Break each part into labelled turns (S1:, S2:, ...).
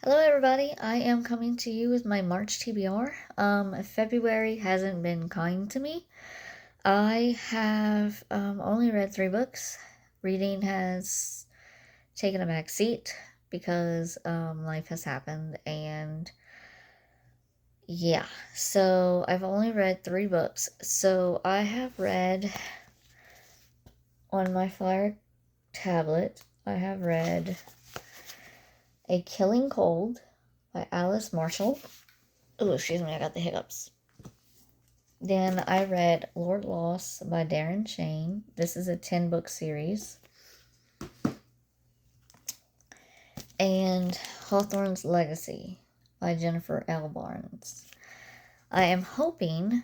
S1: Hello, everybody. I am coming to you with my March TBR. February hasn't been kind to me. I have only read 3 books. Reading has taken a back seat because life has happened, and yeah, so I've only read 3 books. So I have read on my Fire tablet, I have read A Killing Cold by Alice Marshall. Oh, excuse me, I got the hiccups. Then I read Lord Lost by Darren Shane. This is a 10-book series. And Hawthorne's Legacy by Jennifer L. Barnes. I am hoping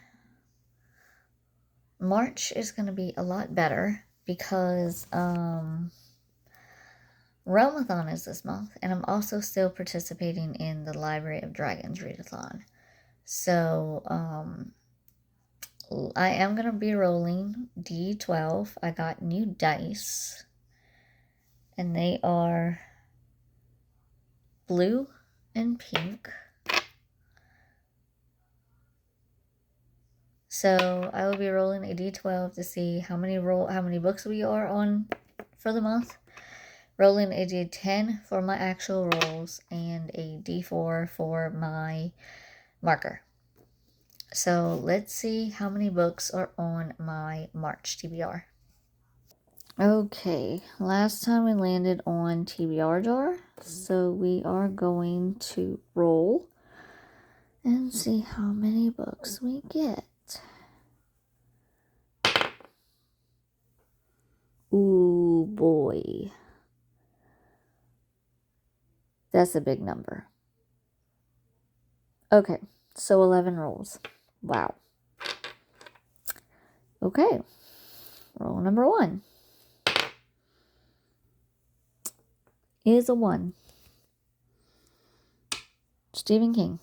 S1: March is going to be a lot better because Realmathon is this month, and I'm also still participating in the Library of Dragons readathon. So, I am going to be rolling D12. I got new dice, and they are blue and pink. So I will be rolling a D12 to see how many books we are on for the month. Rolling a D10 for my actual rolls and a D4 for my marker. So let's see how many books are on my March TBR. Okay, last time we landed on TBR jar, so we are going to roll and see how many books we get. Ooh, boy. That's a big number. Okay, so 11 rolls. Wow. Okay, roll number 1 is a 1. Stephen King.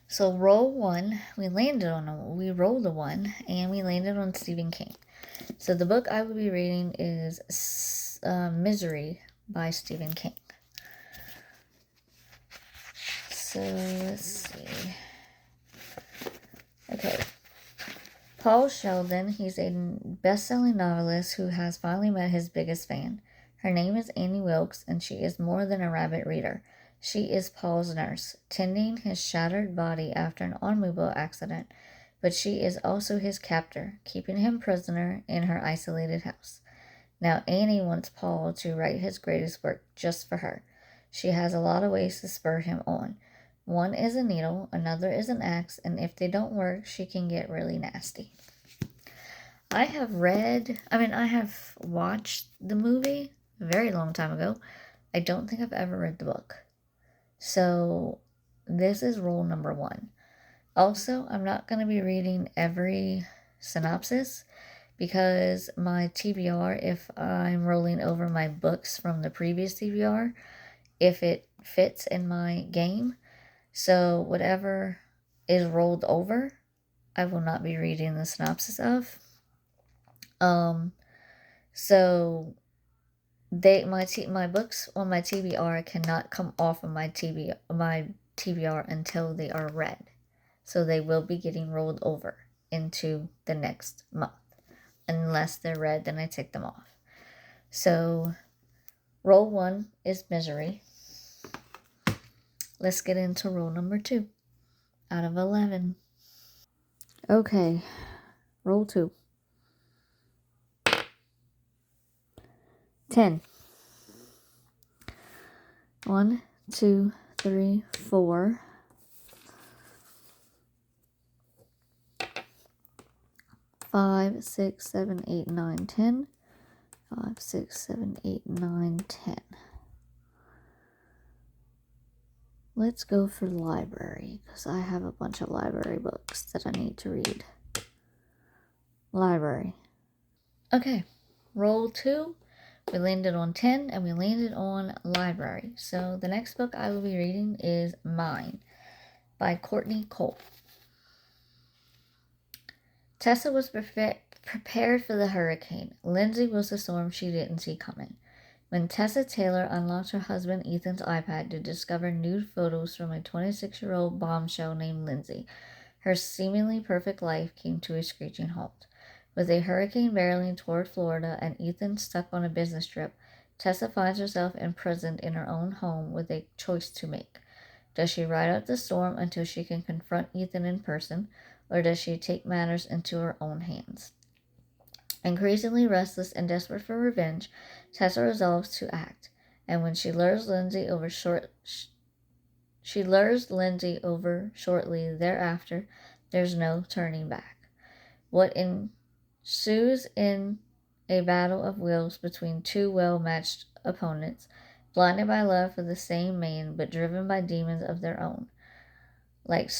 S1: So roll 1, we rolled a 1, and we landed on Stephen King. So the book I will be reading is Misery by Stephen King. So let's see. Okay. Paul Sheldon, he's a best-selling novelist who has finally met his biggest fan. Her name is Annie Wilkes, and she is more than a rabbit reader. She is Paul's nurse, tending his shattered body after an automobile accident, but she is also his captor, keeping him prisoner in her isolated house. Now Annie wants Paul to write his greatest work just for her. She has a lot of ways to spur him on. One is a needle, another is an axe, and if they don't work, she can get really nasty. I have watched the movie a very long time ago. I don't think I've ever read the book. So, this is rule number 1. Also, I'm not going to be reading every synopsis because my TBR, if I'm rolling over my books from the previous TBR, if it fits in my game, so whatever is rolled over, I will not be reading the synopsis of. So my books on my TBR cannot come off of my TBR until they are read. So they will be getting rolled over into the next month. Unless they're read, then I take them off. So roll 1 is Misery. Let's get into roll number 2 out of 11. Okay, roll 2. 10. 1, 2, 3, 4. 5, 6, 7, 8, 9, 10. 5, 6, 7, 8, 9, 10. Let's go for library, because I have a bunch of library books that I need to read. Library. Okay, roll 2. We landed on 10, and we landed on library. So the next book I will be reading is Mine by Courtney Cole. Tessa was prepared for the hurricane. Lindsay was the storm she didn't see coming. When Tessa Taylor unlocked her husband Ethan's iPad to discover nude photos from a 26-year-old bombshell named Lindsay, her seemingly perfect life came to a screeching halt. With a hurricane barreling toward Florida and Ethan stuck on a business trip, Tessa finds herself imprisoned in her own home with a choice to make. Does she ride out the storm until she can confront Ethan in person, or does she take matters into her own hands? Increasingly restless and desperate for revenge, Tessa resolves to act, and when she lures Lindsay over shortly thereafter, there's no turning back. What ensues in a battle of wills between two well-matched opponents, blinded by love for the same man but driven by demons of their own. Like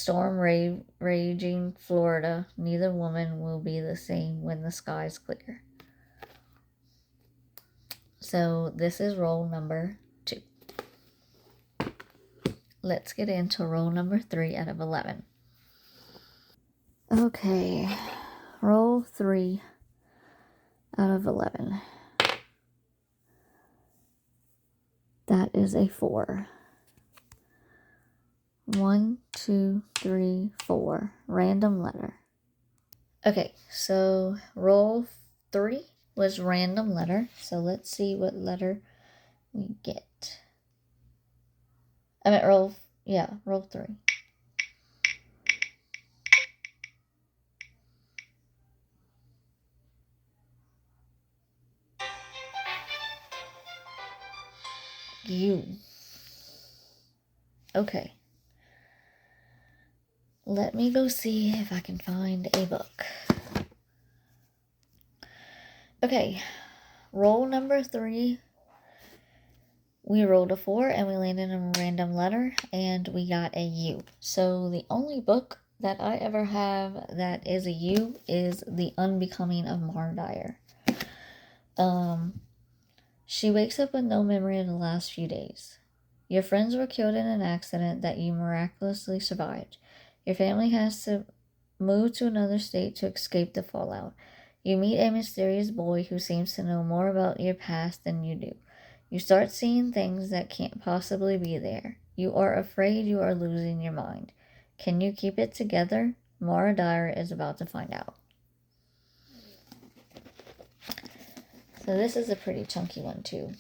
S1: raging Florida, neither woman will be the same when the skies clear. So this is roll number 2. Let's get into roll number 3 out of 11. Okay, roll 3 out of 11. That is a 4. 1, 2, 3, 4. Random letter. Okay, so roll 3 was random letter. So let's see what letter we get. I meant roll 3. U. Okay. Let me go see if I can find a book. Okay, roll number 3. We rolled a 4 and we landed on a random letter and we got a U. So the only book that I ever have that is a U is The Unbecoming of Mara Dyer. She wakes up with no memory of the last few days. Your friends were killed in an accident that you miraculously survived. Your family has to move to another state to escape the fallout. You meet a mysterious boy who seems to know more about your past than you do. You start seeing things that can't possibly be there. You are afraid you are losing your mind. Can you keep it together? Mara Dyer is about to find out. So this is a pretty chunky one too.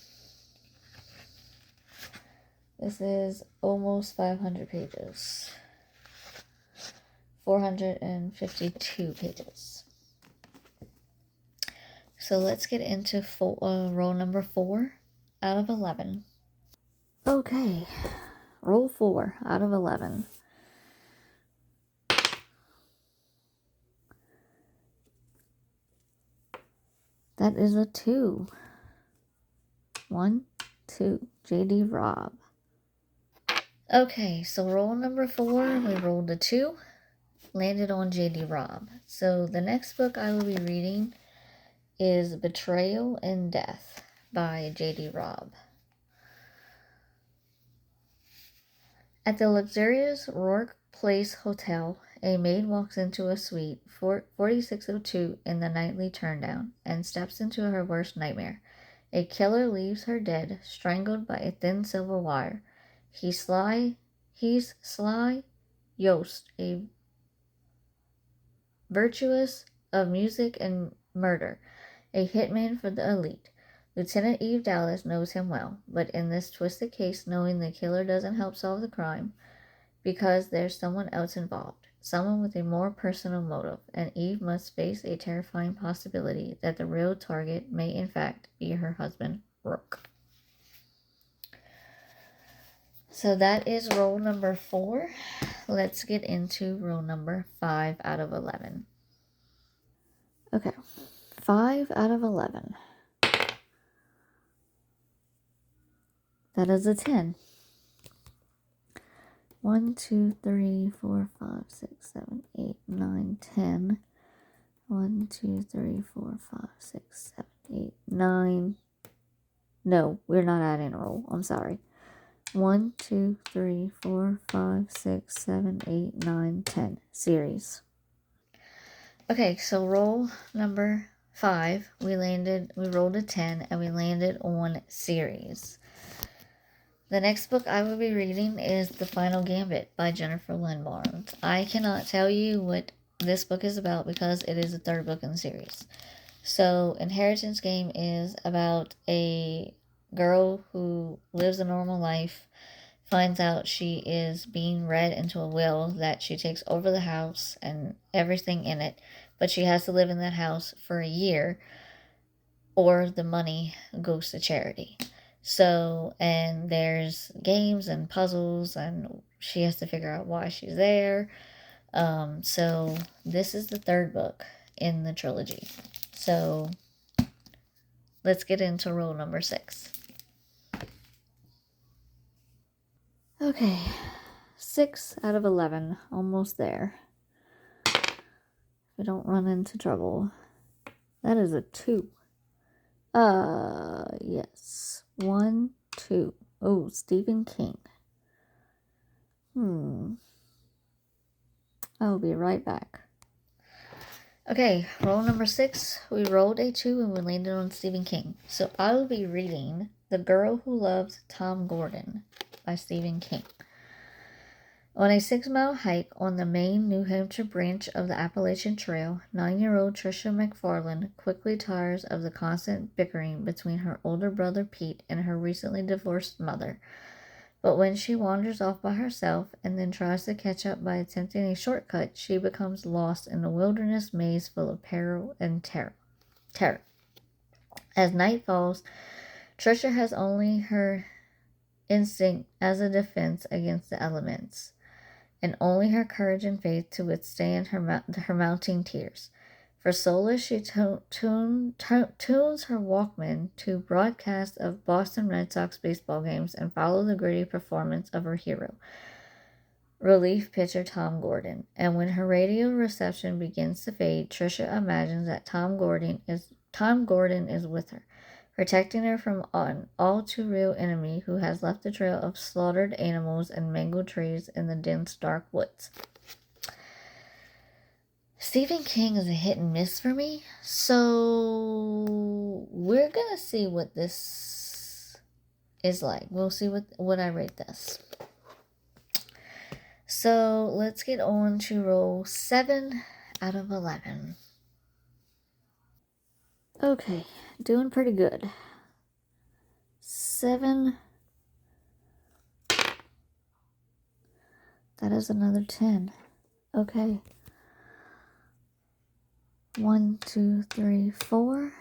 S1: This is almost 500 pages. 452 pages. So let's get into roll number 4 out of 11. Okay, roll 4 out of 11. That is a 2. 1, 2. J.D. Robb. Okay, so roll number 4, we rolled a 2, landed on J.D. Robb. So the next book I will be reading is Betrayal and Death by J.D. Robb. At the luxurious Rourke Place Hotel, a maid walks into a suite, 4602 in the nightly turndown, and steps into her worst nightmare. A killer leaves her dead, strangled by a thin silver wire. He's Sly Yost, a virtuoso of music and murder, a hitman for the elite. Lieutenant Eve Dallas knows him well, but in this twisted case, knowing the killer doesn't help solve the crime, because there's someone else involved, someone with a more personal motive, and Eve must face a terrifying possibility that the real target may in fact be her husband, Rourke. So that is roll number 4. Let's get into roll number 5 out of 11. Okay, 5 out of 11. That is a 10. 1, 2, 3, 4, 5, 6, 7, 8, 9, 10. 1, 2, 3, 4, 5, 6, 7, 8, 9. No, we're not adding a roll. I'm sorry. 1, 2, 3, 4, 5, 6, 7, 8, 9, 10. Series. Okay, so roll number 5, we rolled a 10, and we landed on series. The next book I will be reading is The Final Gambit by Jennifer Lynn Barnes. I cannot tell you what this book is about because it is the third book in the series. So, Inheritance Game is about a girl who lives a normal life, finds out she is being read into a will that she takes over the house and everything in it, but she has to live in that house for a year or the money goes to charity. So, and there's games and puzzles, and she has to figure out why she's there. So, this is the third book in the trilogy. So, let's get into rule number 6. Okay, 6 out of 11, almost there. If we don't run into trouble. That is a 2. Yes. 1, 2. Oh, Stephen King. I'll be right back. Okay, roll number 6. We rolled a 2 and we landed on Stephen King. So I will be reading The Girl Who Loves Tom Gordon by Stephen King. On a 6-mile hike on the main New Hampshire branch of the Appalachian Trail, 9-year-old Tricia McFarland quickly tires of the constant bickering between her older brother Pete and her recently divorced mother. But when she wanders off by herself and then tries to catch up by attempting a shortcut, she becomes lost in a wilderness maze full of peril and terror. As night falls, Tricia has only her instinct as a defense against the elements, and only her courage and faith to withstand her mounting tears. For solace, she tunes her Walkman to broadcasts of Boston Red Sox baseball games and follow the gritty performance of her hero, relief pitcher Tom Gordon. And when her radio reception begins to fade, Tricia imagines that Tom Gordon is with her, protecting her from an all-too-real enemy who has left a trail of slaughtered animals and mangled trees in the dense, dark woods. Stephen King is a hit and miss for me, so we're gonna see what this is like. We'll see what I rate this. So let's get on to roll 7 out of 11. Okay, doing pretty good. 7. That is another 10. Okay. 1, 2, 3, 4,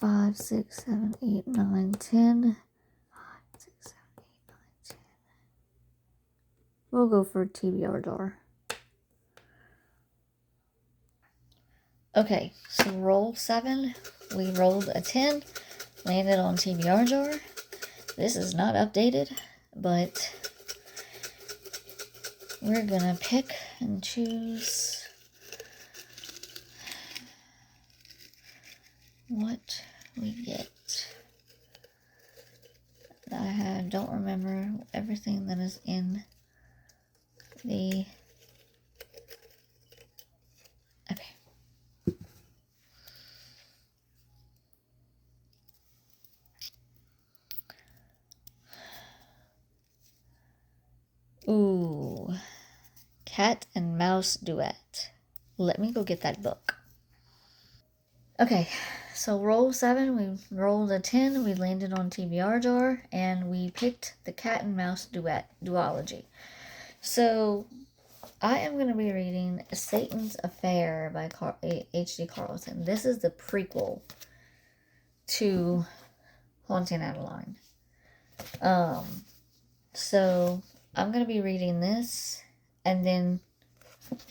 S1: 5, 6, 7, 8, 9, 10. 5, 6, 7, 8, 9, 10. We'll go for TBR jar. Okay, so roll 7. We rolled a 10, landed on TBR jar. This is not updated, but we're gonna pick and choose what we get. I don't remember everything that is in the... Okay. Ooh. Cat and Mouse Duet. Let me go get that book. Okay, so roll 7, we rolled a 10, we landed on TBR jar, and we picked the Cat and Mouse duology. So, I am going to be reading Satan's Affair by H.D. Carlton. This is the prequel to Haunting Adeline. So, I'm going to be reading this, and then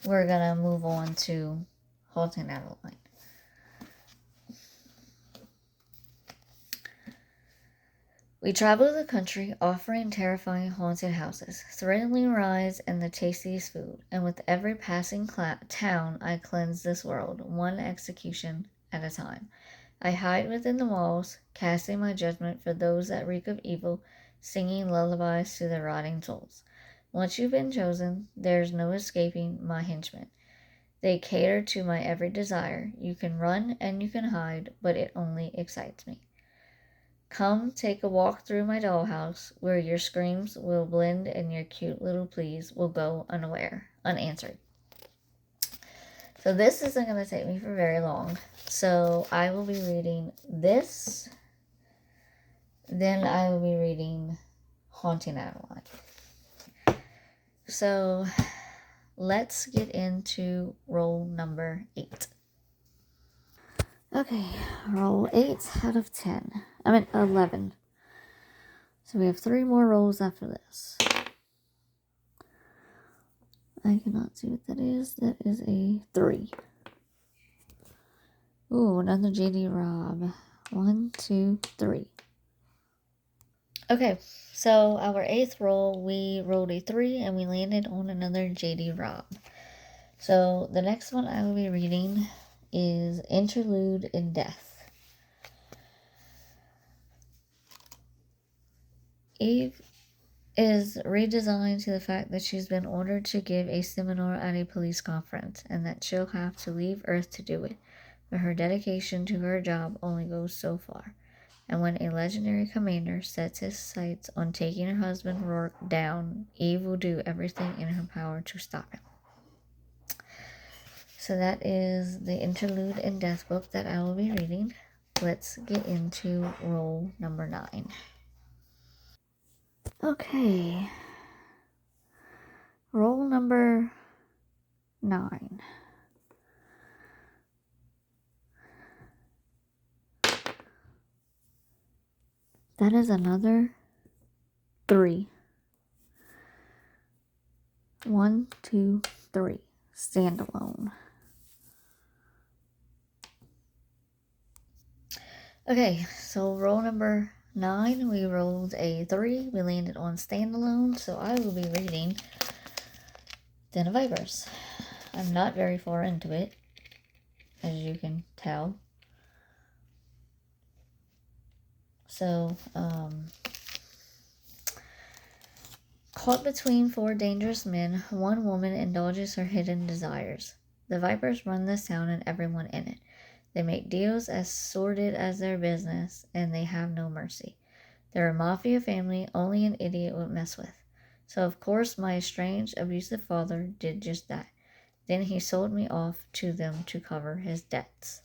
S1: we're going to move on to Haunting Adeline. We travel the country, offering terrifying haunted houses, thrilling rides, and the tastiest food. And with every passing town, I cleanse this world, one execution at a time. I hide within the walls, casting my judgment for those that reek of evil, singing lullabies to their rotting souls. Once you've been chosen, there's no escaping my henchmen. They cater to my every desire. You can run and you can hide, but it only excites me. Come take a walk through my dollhouse, where your screams will blend and your cute little pleas will go unanswered. So this isn't going to take me for very long. So I will be reading this, then I will be reading Haunting Adeline. So let's get into roll number 8. Okay, roll 8 out of 10. 11. So we have 3 more rolls after this. I cannot see what that is. That is a 3. Ooh, another JD Robb. 1, 2, 3. Okay, so our 8th roll, we rolled a 3 and we landed on another JD Robb. So the next one I will be reading is Interlude in Death. Eve is redesigned to the fact that she's been ordered to give a seminar at a police conference and that she'll have to leave Earth to do it. But her dedication to her job only goes so far. And when a legendary commander sets his sights on taking her husband Rourke down, Eve will do everything in her power to stop him. So that is the Interlude in Death book that I will be reading. Let's get into roll number 9. Okay. Roll number 9. That is another 3. 1, 2, 3. Standalone. Okay, so roll number 9, we rolled a 3. We landed on standalone, so I will be reading Den of Vipers. I'm not very far into it, as you can tell. So, caught between 4 dangerous men, one woman indulges her hidden desires. The Vipers run this town and everyone in it. They make deals as sordid as their business, and they have no mercy. They're a mafia family only an idiot would mess with. So of course my estranged, abusive father did just that. Then he sold me off to them to cover his debts.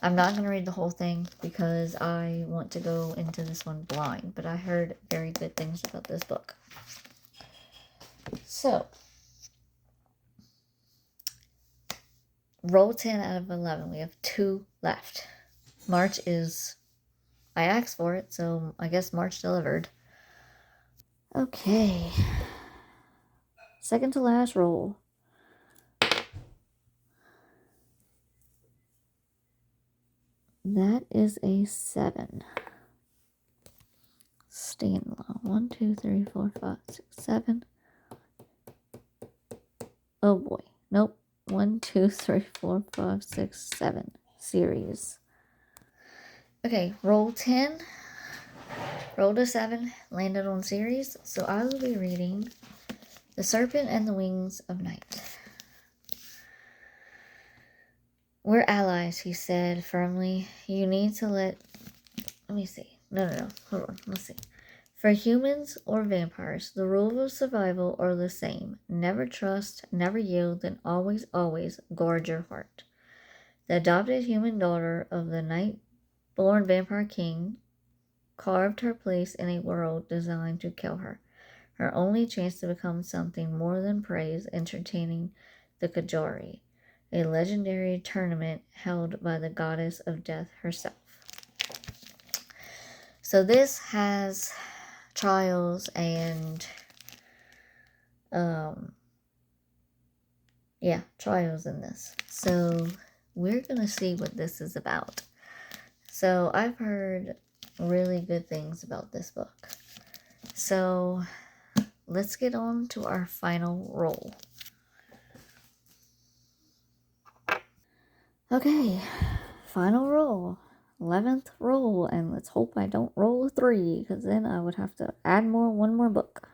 S1: I'm not going to read the whole thing because I want to go into this one blind, but I heard very good things about this book. So, roll 10 out of 11. We have 2 left. March is... I asked for it, so I guess March delivered. Okay. Second to last roll. That is a 7. Standalone. 1, 2, 3, 4, 5, 6, 7. Oh boy. Nope. 1, 2, 3, 4, 5, 6, 7. Series. Okay, roll 10. Rolled a 7. Landed on series. So I will be reading The Serpent and the Wings of Night. We're allies, he said firmly. You need to let me see. No. Hold on. Let's see. For humans or vampires, the rules of survival are the same. Never trust, never yield, and always, always guard your heart. The adopted human daughter of the night-born vampire king carved her place in a world designed to kill her. Her only chance to become something more than praise, entertaining the Kajari, a legendary tournament held by the goddess of death herself. So this has trials and trials in this. So we're gonna see what this is about. So I've heard really good things about this book. So let's get on to our final roll. Okay, final roll. 11th roll, and let's hope I don't roll a 3, because then I would have to add one more book.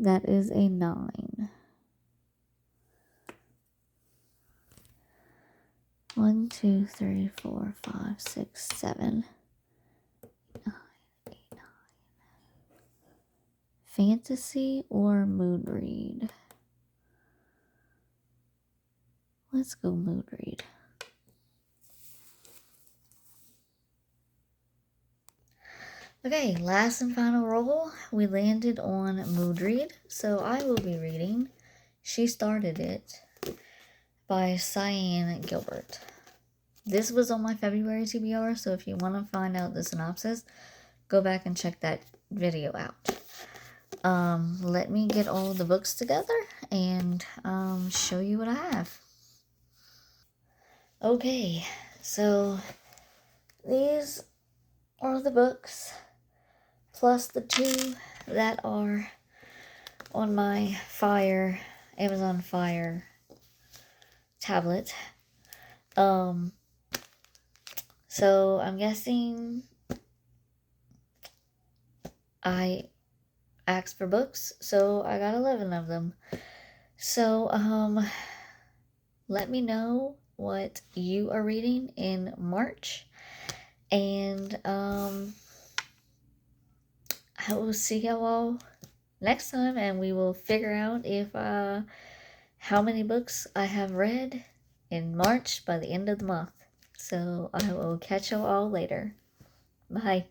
S1: That is a 9. 1, 2, 3, 4, 5, 6, 7, 9, 8, 9. Fantasy or mood read? Let's go mood read. Okay, last and final roll. We landed on mood read, so I will be reading She Started It by Cyan Gilbert. This was on my February TBR, so if you want to find out the synopsis, go back and check that video out. Let me get all the books together and show you what I have. Okay, so these are the books, plus the 2 that are on my Amazon Fire tablet. So I'm guessing I asked for books, so I got 11 of them. So, let me know what you are reading in March, and I will see y'all all next time, and we will figure out if how many books I have read in March by the end of the month. So I will catch y'all all later. Bye.